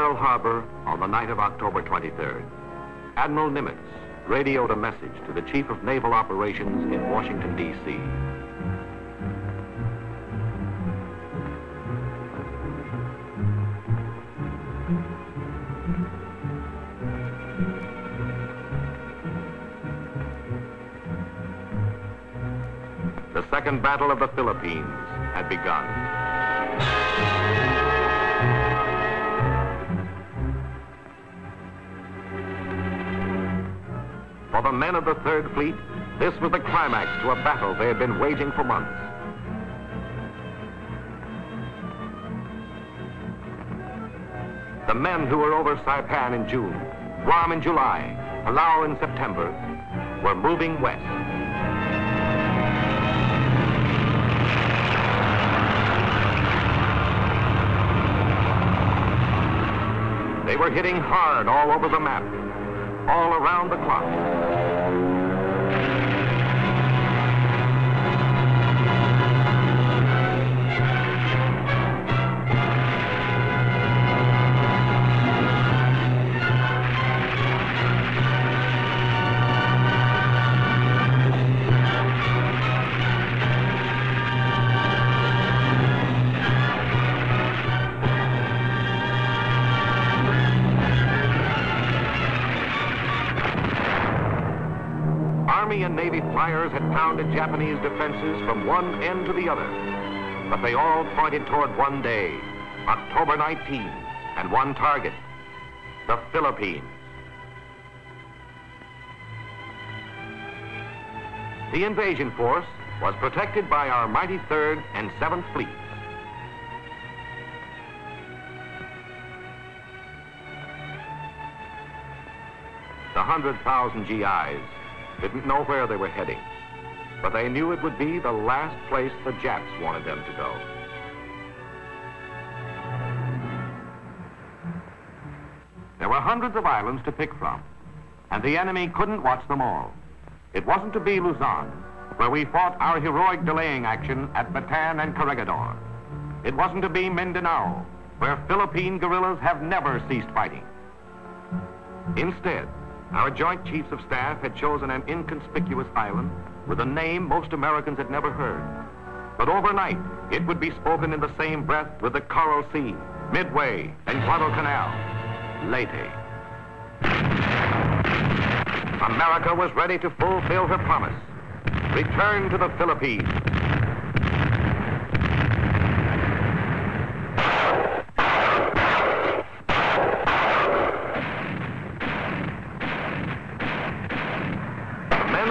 Pearl Harbor on the night of October 23rd, Admiral Nimitz radioed a message to the Chief of Naval Operations in Washington, D.C. The Second Battle of the Philippines had begun. For the men of the Third Fleet, this was the climax to a battle they had been waging for months. The men who were over Saipan in June, Guam in July, Palau in September, were moving west. They were hitting hard all over the map, all around the clock. Army and Navy flyers had pounded Japanese defenses from one end to the other, but they all pointed toward one day, October 19, and one target, the Philippines. The invasion force was protected by our mighty 3rd and 7th Fleets. The 100,000 GIs didn't know where they were heading, but they knew it would be the last place the Japs wanted them to go. There were hundreds of islands to pick from, and the enemy couldn't watch them all. It wasn't to be Luzon, where we fought our heroic delaying action at Bataan and Corregidor. It wasn't to be Mindanao, where Philippine guerrillas have never ceased fighting. Instead, our Joint Chiefs of Staff had chosen an inconspicuous island with a name most Americans had never heard. But overnight, it would be spoken in the same breath with the Coral Sea, Midway, and Guadalcanal, Leyte. America was ready to fulfill her promise. Return to the Philippines.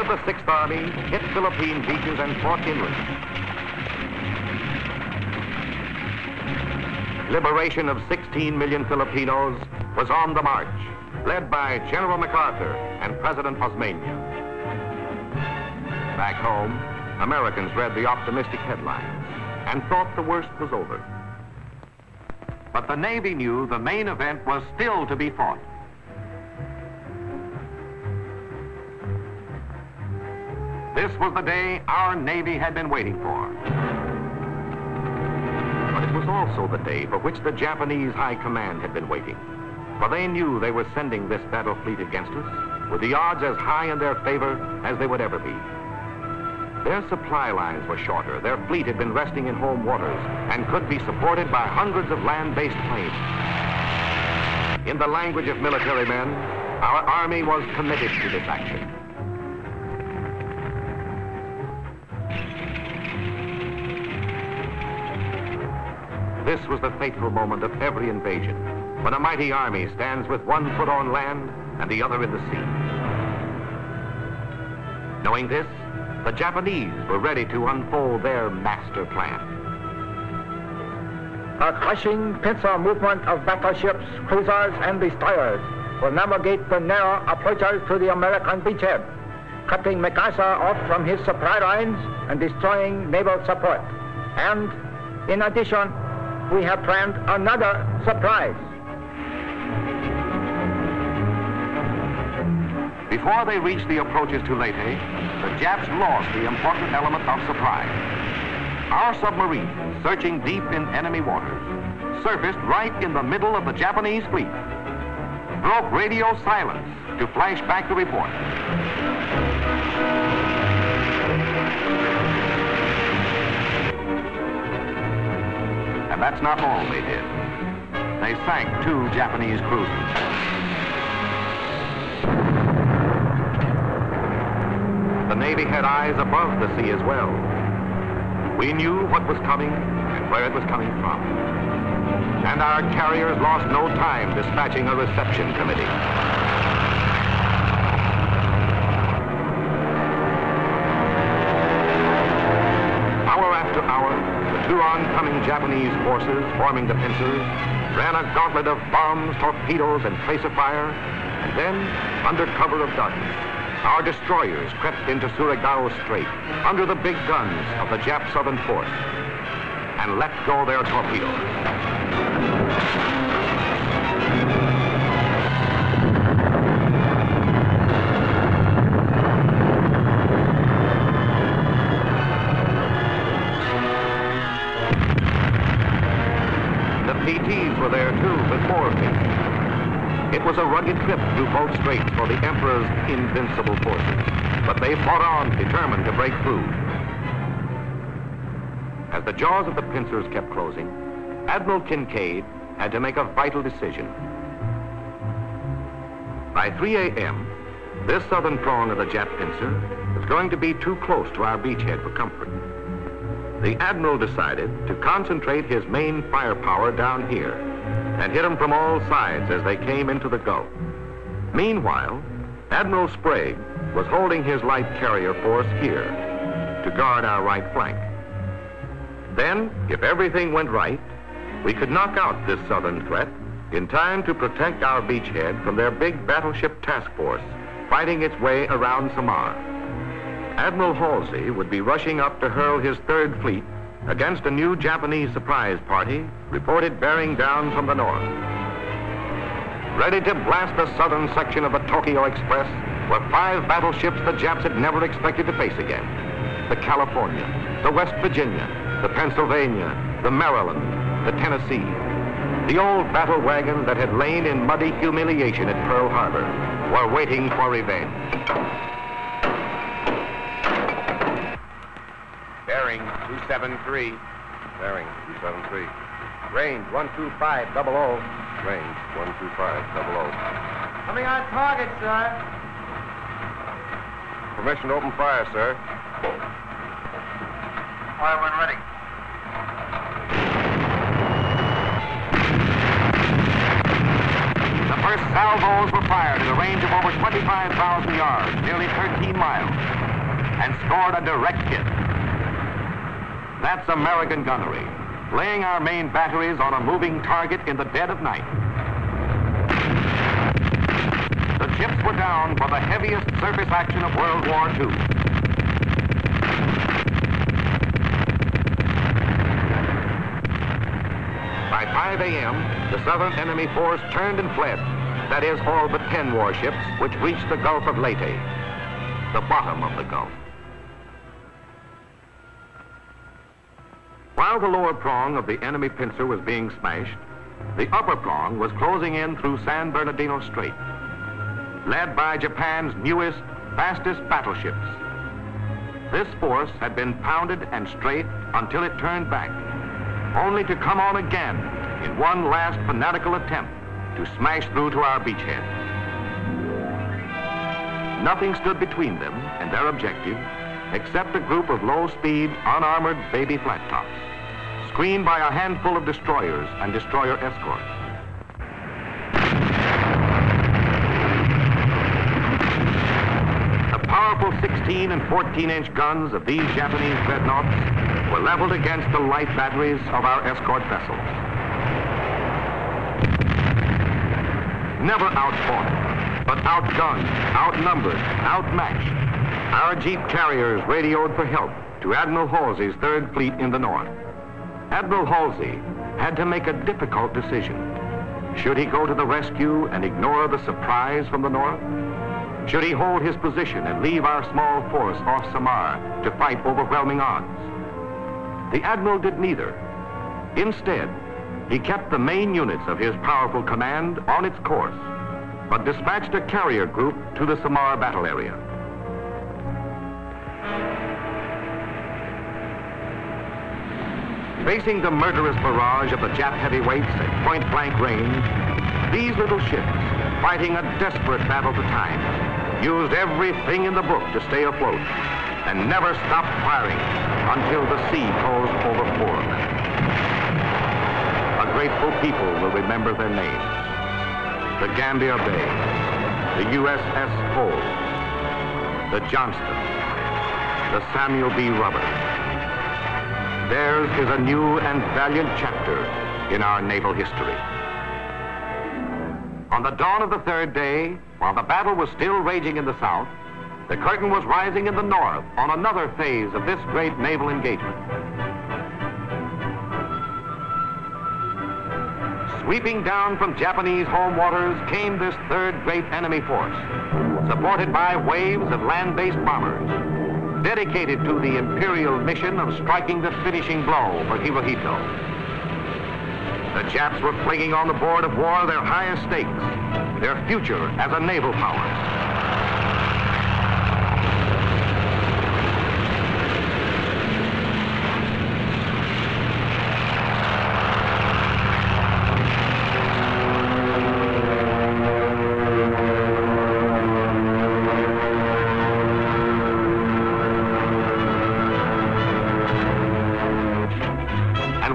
The 6th Army hit Philippine beaches and fought inland. Liberation of 16 million Filipinos was on the march, led by General MacArthur and President Osmeña. Back home, Americans read the optimistic headlines and thought the worst was over. But the Navy knew the main event was still to be fought. This was the day our Navy had been waiting for. But it was also the day for which the Japanese High Command had been waiting. For they knew they were sending this battle fleet against us with the odds as high in their favor as they would ever be. Their supply lines were shorter, their fleet had been resting in home waters, and could be supported by hundreds of land-based planes. In the language of military men, our Army was committed to this action. This was the fateful moment of every invasion, when a mighty army stands with one foot on land and the other in the sea. Knowing this, the Japanese were ready to unfold their master plan. A crushing pincer movement of battleships, cruisers, and destroyers will navigate the narrow approaches to the American beachhead, cutting MacArthur off from his supply lines and destroying naval support. And, in addition, we have planned another surprise. Before they reached the approaches to Leyte, the Japs lost the important element of supply. Our submarine, searching deep in enemy waters, surfaced right in the middle of the Japanese fleet, broke radio silence to flash back the report. And that's not all they did. They sank 2 Japanese cruisers. The Navy had eyes above the sea as well. We knew what was coming and where it was coming from. And our carriers lost no time dispatching a reception committee. Hour after hour, the 2 oncoming Japanese forces forming the pincers ran a gauntlet of bombs, torpedoes, and tracer fire, and then, under cover of darkness, our destroyers crept into Surigao Strait under the big guns of the Jap Southern Force and let go their torpedoes. The PTs were there too, with more me. It was a rugged trip through both straits for the Emperor's invincible forces, but they fought on, determined to break through. As the jaws of the pincers kept closing, Admiral Kincaid had to make a vital decision. By 3 a.m., this southern prong of the Jap pincer was going to be too close to our beachhead for comfort. The Admiral decided to concentrate his main firepower down here and hit them from all sides as they came into the Gulf. Meanwhile, Admiral Sprague was holding his light carrier force here to guard our right flank. Then, if everything went right, we could knock out this southern threat in time to protect our beachhead from their big battleship task force fighting its way around Samar. Admiral Halsey would be rushing up to hurl his 3rd Fleet against a new Japanese surprise party reported bearing down from the north. Ready to blast the southern section of the Tokyo Express were 5 battleships the Japs had never expected to face again. The California, the West Virginia, the Pennsylvania, the Maryland, the Tennessee. The old battle wagons that had lain in muddy humiliation at Pearl Harbor were waiting for revenge. Bearing 273. Bearing 273. Range 12500. Range 12500. Coming on target, sir. Permission to open fire, sir. Fire when ready. The first salvos were fired at a range of over 25,000 yards, nearly 13 miles, and scored a direct hit. That's American gunnery, laying our main batteries on a moving target in the dead of night. The ships were down for the heaviest surface action of World War II. By 5 a.m., the southern enemy force turned and fled. That is, all but 10 warships, which reached the Gulf of Leyte, the bottom of the Gulf. While the lower prong of the enemy pincer was being smashed, the upper prong was closing in through San Bernardino Strait, led by Japan's newest, fastest battleships. This force had been pounded and strafed until it turned back, only to come on again in one last fanatical attempt to smash through to our beachhead. Nothing stood between them and their objective except a group of low-speed, unarmored baby flat tops, screened by a handful of destroyers and destroyer escorts. The powerful 16 and 14-inch guns of these Japanese dreadnoughts were leveled against the light batteries of our escort vessels. Never outfought, but outgunned, outnumbered, outmatched, our jeep carriers radioed for help to Admiral Halsey's 3rd Fleet in the north. Admiral Halsey had to make a difficult decision. Should he go to the rescue and ignore the surprise from the north? Should he hold his position and leave our small force off Samar to fight overwhelming odds? The admiral did neither. Instead, he kept the main units of his powerful command on its course, but dispatched a carrier group to the Samar battle area. Facing the murderous barrage of the Jap heavyweights at point-blank range, these little ships, fighting a desperate battle for time, used everything in the book to stay afloat and never stopped firing until the sea closed over 4 of them. A grateful people will remember their names: the Gambier Bay, the USS Cole, the Johnston, the Samuel B. Roberts. Theirs is a new and valiant chapter in our naval history. On the dawn of the 3rd day, while the battle was still raging in the south, the curtain was rising in the north on another phase of this great naval engagement. Sweeping down from Japanese home waters came this third great enemy force, supported by waves of land-based bombers, dedicated to the imperial mission of striking the finishing blow for Hirohito. The Japs were flinging on the board of war their highest stakes, their future as a naval power.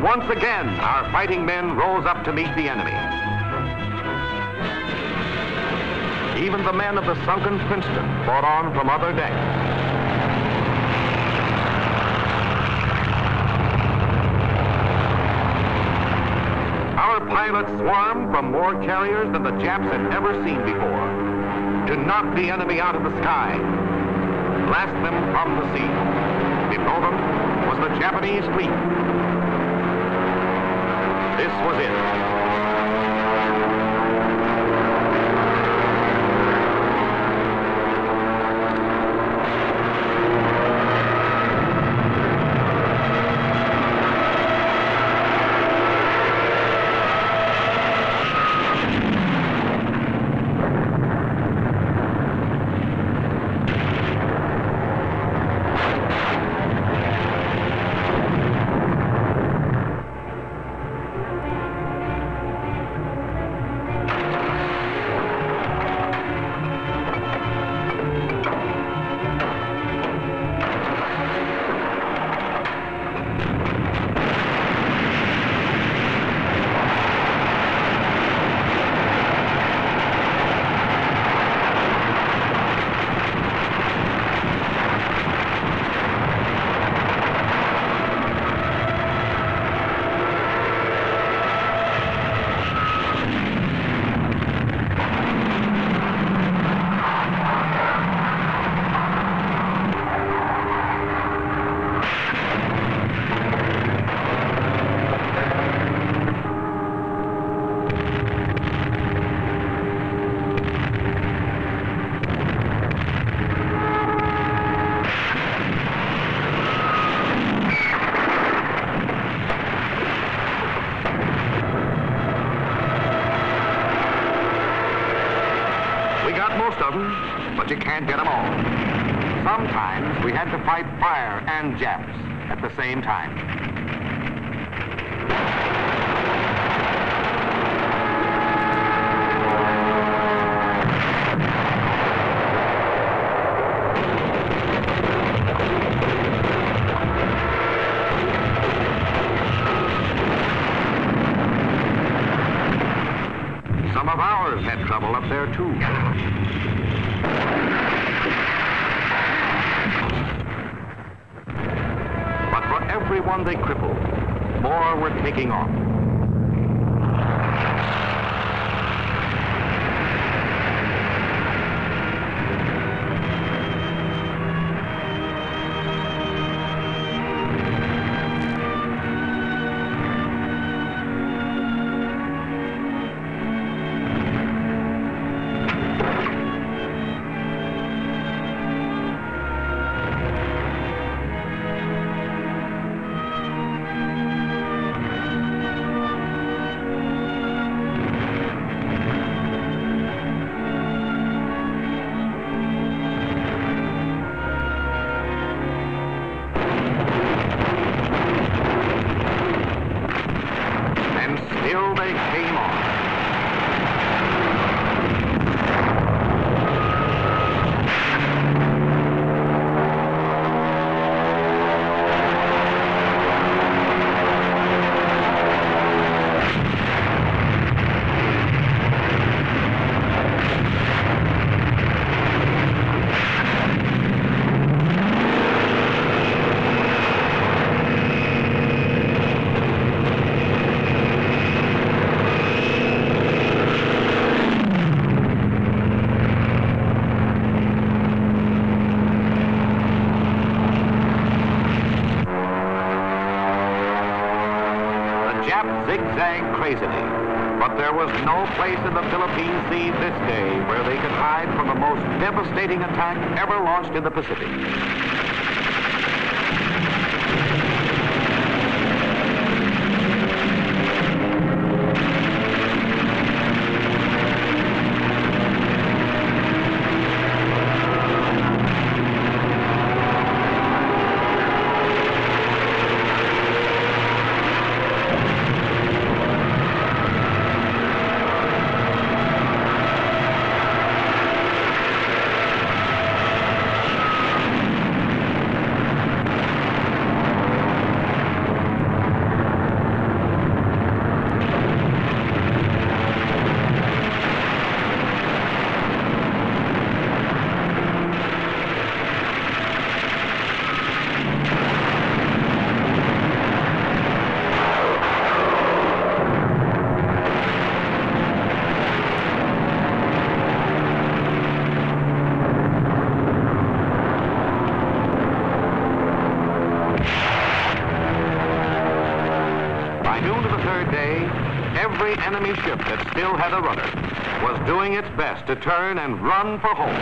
Once again, our fighting men rose up to meet the enemy. Even the men of the sunken Princeton fought on from other decks. Our pilots swarmed from more carriers than the Japs had ever seen before to knock the enemy out of the sky, blast them from the sea. Below them was the Japanese fleet. This was it. But you can't get them all. Sometimes we had to fight fire and Japs at the same time. Some of ours had trouble up there, too. Everyone they crippled, more were taking off. until they came on. Zigzagged crazily, but there was no place in the Philippine Sea this day where they could hide from the most devastating attack ever launched in the Pacific. Every enemy ship that still had a rudder was doing its best to turn and run for home.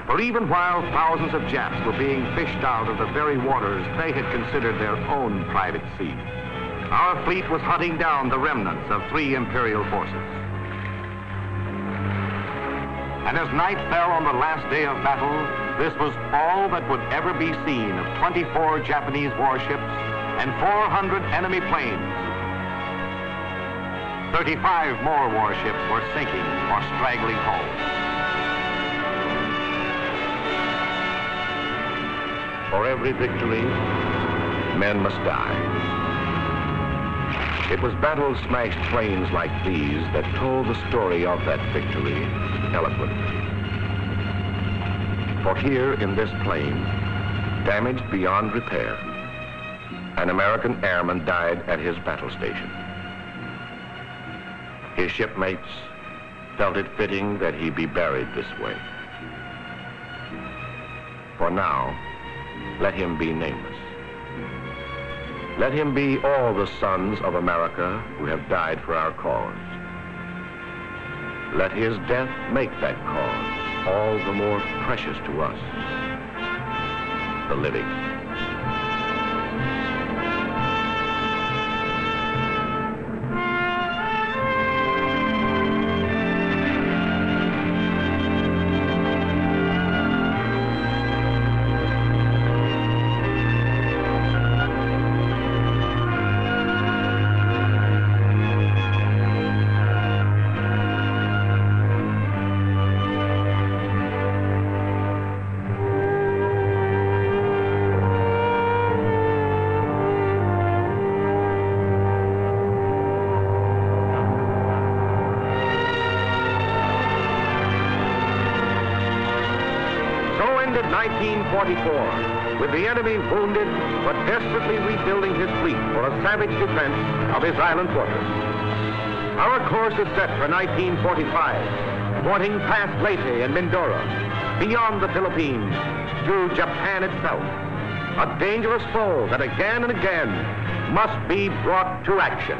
For even while thousands of Japs were being fished out of the very waters they had considered their own private sea, our fleet was hunting down the remnants of 3 Imperial forces. And as night fell on the last day of battle, this was all that would ever be seen of 24 Japanese warships and 400 enemy planes. 35 more warships were sinking or straggling home. For every victory, men must die. It was battle-smashed planes like these that told the story of that victory eloquently. For here in this plane, damaged beyond repair, an American airman died at his battle station. His shipmates felt it fitting that he be buried this way. For now, let him be nameless. Let him be all the sons of America who have died for our cause. Let his death make that cause all the more precious to us, the living. Ended 1944, with the enemy wounded but desperately rebuilding his fleet for a savage defense of his island fortress. Our course is set for 1945, pointing past Leyte and Mindoro, beyond the Philippines, to Japan itself, a dangerous foe that again and again must be brought to action.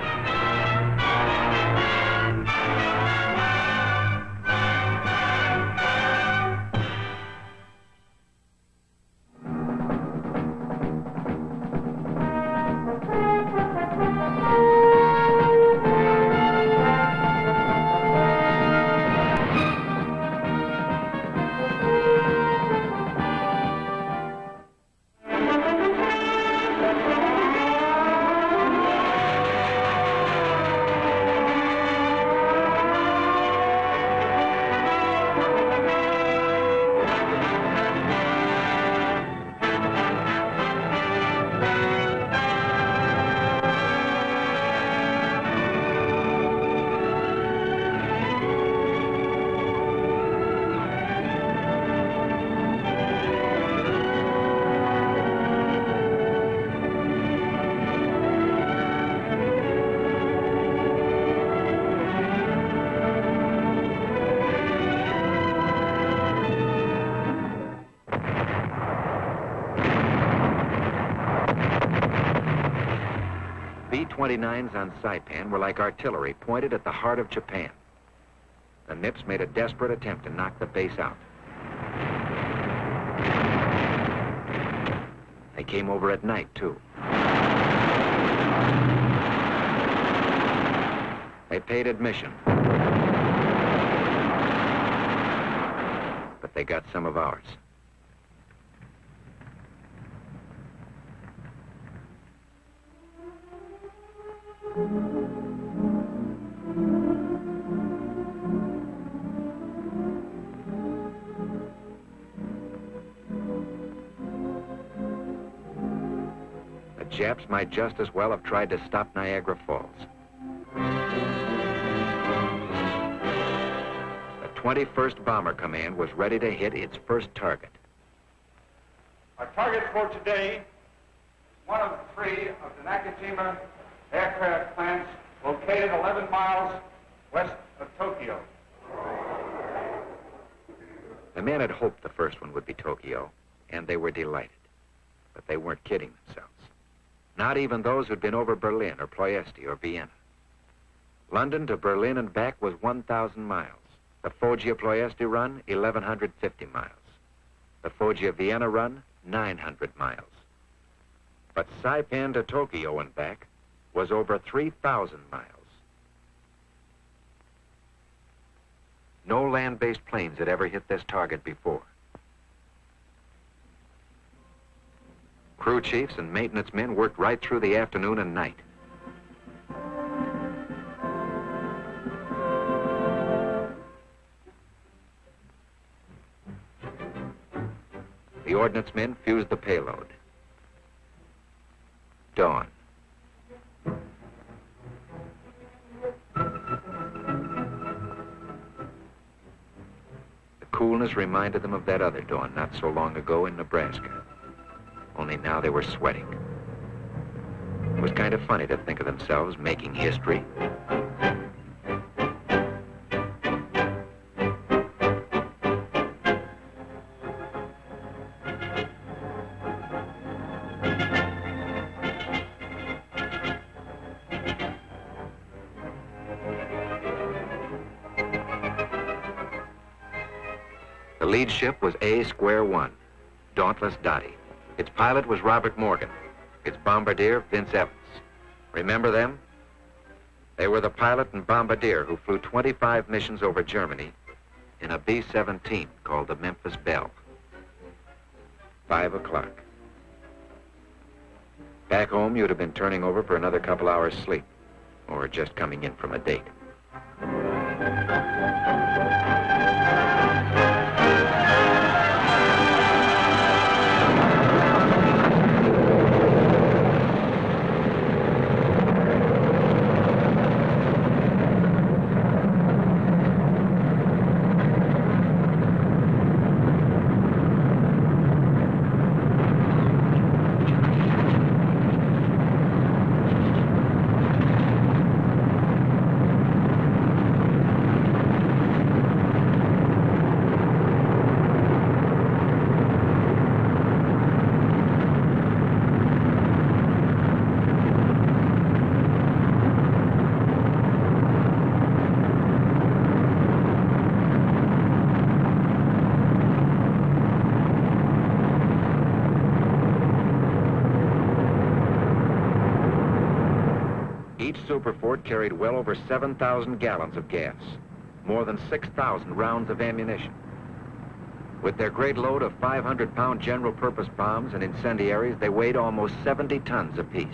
B-29s on Saipan were like artillery pointed at the heart of Japan. The Nips made a desperate attempt to knock the base out. They came over at night, too. They paid admission. But they got some of ours. The Japs might just as well have tried to stop Niagara Falls. The 21st Bomber Command was ready to hit its first target. Our target for today is one of 3 of the Nakajima aircraft plants located 11 miles west of Tokyo. The men had hoped the first one would be Tokyo, and they were delighted. But they weren't kidding themselves. Not even those who'd been over Berlin or Ploiesti or Vienna. London to Berlin and back was 1,000 miles. The Foggia-Ploiesti run, 1,150 miles. The Foggia-Vienna run, 900 miles. But Saipan to Tokyo and back was over 3,000 miles. No land-based planes had ever hit this target before. Crew chiefs and maintenance men worked right through the afternoon and night. The ordnance men fused the payload. Dawn. The coolness reminded them of that other dawn not so long ago in Nebraska. Only now they were sweating. It was kind of funny to think of themselves making history. The lead ship was A-1, Dauntless Dottie. Its pilot was Robert Morgan. Its bombardier, Vince Evans. Remember them? They were the pilot and bombardier who flew 25 missions over Germany in a B-17 called the Memphis Belle. 5 o'clock. Back home, you'd have been turning over for another couple hours sleep, or just coming in from a date. Each Superfort carried well over 7,000 gallons of gas, more than 6,000 rounds of ammunition. With their great load of 500-pound general-purpose bombs and incendiaries, they weighed almost 70 tons apiece.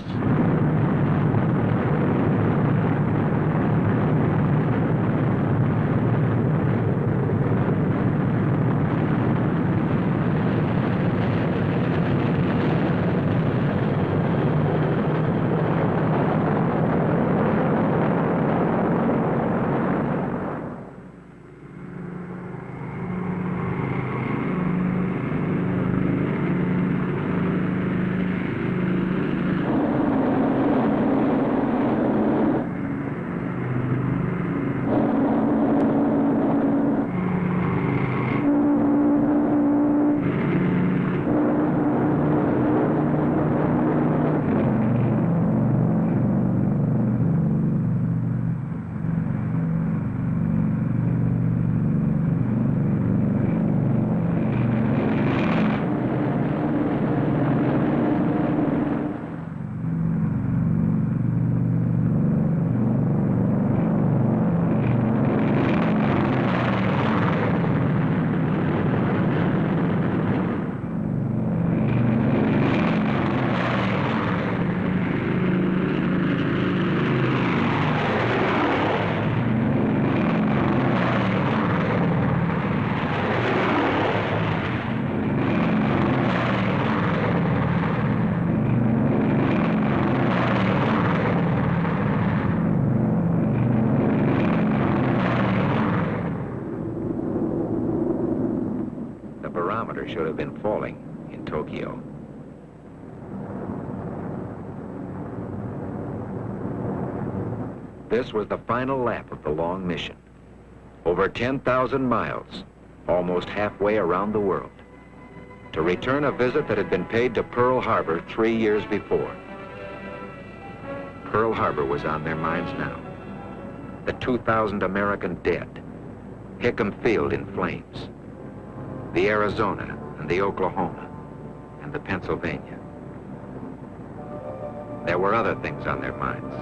never should have been falling in Tokyo. This was the final lap of the long mission. Over 10,000 miles, almost halfway around the world, to return a visit that had been paid to Pearl Harbor 3 years before. Pearl Harbor was on their minds now. The 2,000 American dead, Hickam Field in flames, the Arizona and the Oklahoma and the Pennsylvania. There were other things on their minds.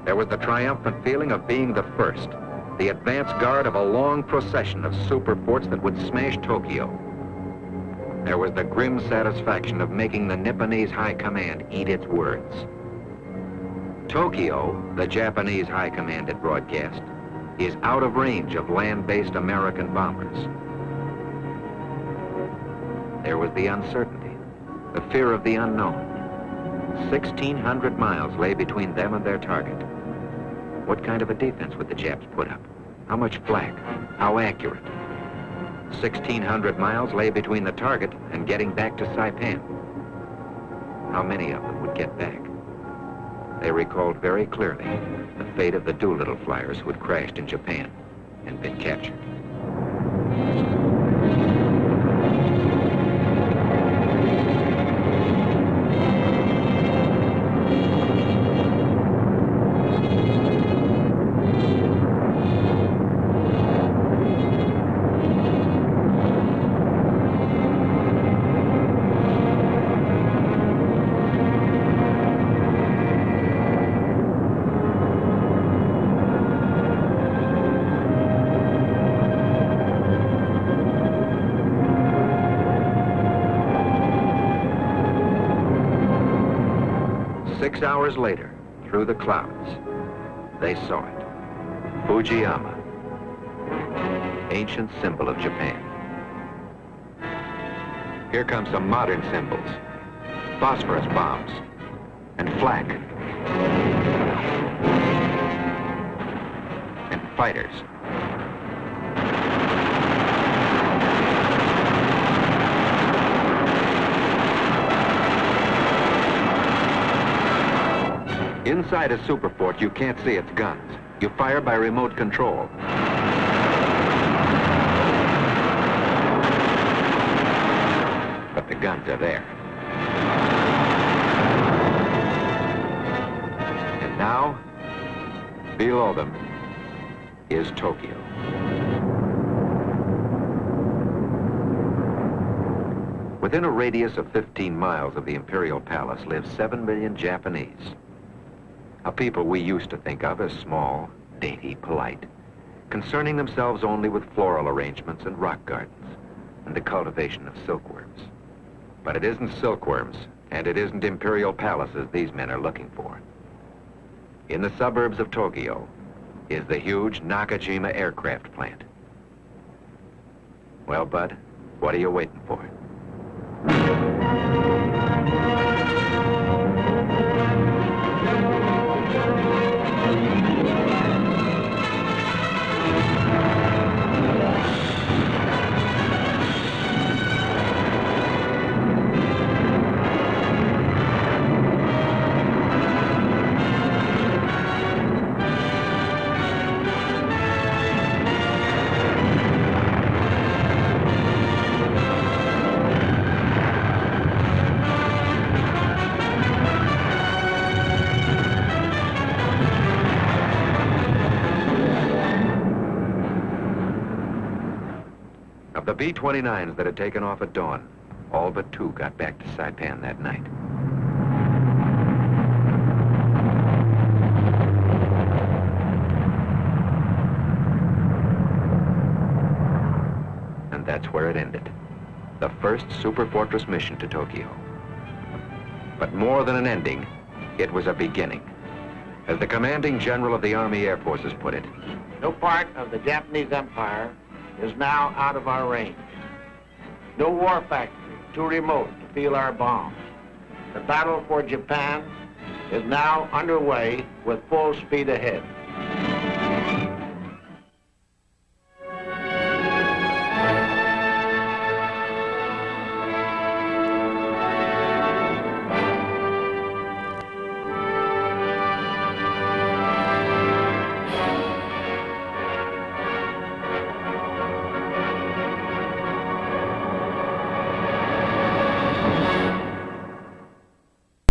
There was the triumphant feeling of being the first, the advance guard of a long procession of superforts that would smash Tokyo. There was the grim satisfaction of making the Nipponese High Command eat its words. Tokyo, the Japanese High Command had broadcast, is out of range of land-based American bombers. There was the uncertainty, the fear of the unknown. 1,600 miles lay between them and their target. What kind of a defense would the Japs put up? How much flak? How accurate? 1,600 miles lay between the target and getting back to Saipan. How many of them would get back? They recalled very clearly the fate of the Doolittle flyers who had crashed in Japan and been captured. 6 hours later, through the clouds, they saw it. Fujiyama, ancient symbol of Japan. Here come some modern symbols. Phosphorus bombs and flak and fighters. Inside a superfort, you can't see its guns. You fire by remote control. But the guns are there. And now, below them, is Tokyo. Within a radius of 15 miles of the Imperial Palace live 7 million Japanese. A people we used to think of as small, dainty, polite, concerning themselves only with floral arrangements and rock gardens and the cultivation of silkworms. But it isn't silkworms, and it isn't imperial palaces these men are looking for. In the suburbs of Tokyo is the huge Nakajima aircraft plant. Well, Bud, what are you waiting for? Of the B-29s that had taken off at dawn, all but 2 got back to Saipan that night. And that's where it ended. The first superfortress mission to Tokyo. But more than an ending, it was a beginning. As the commanding general of the Army Air Forces put it, no part of the Japanese Empire is now out of our range. No war factory too remote to feel our bombs. The battle for Japan is now underway with full speed ahead.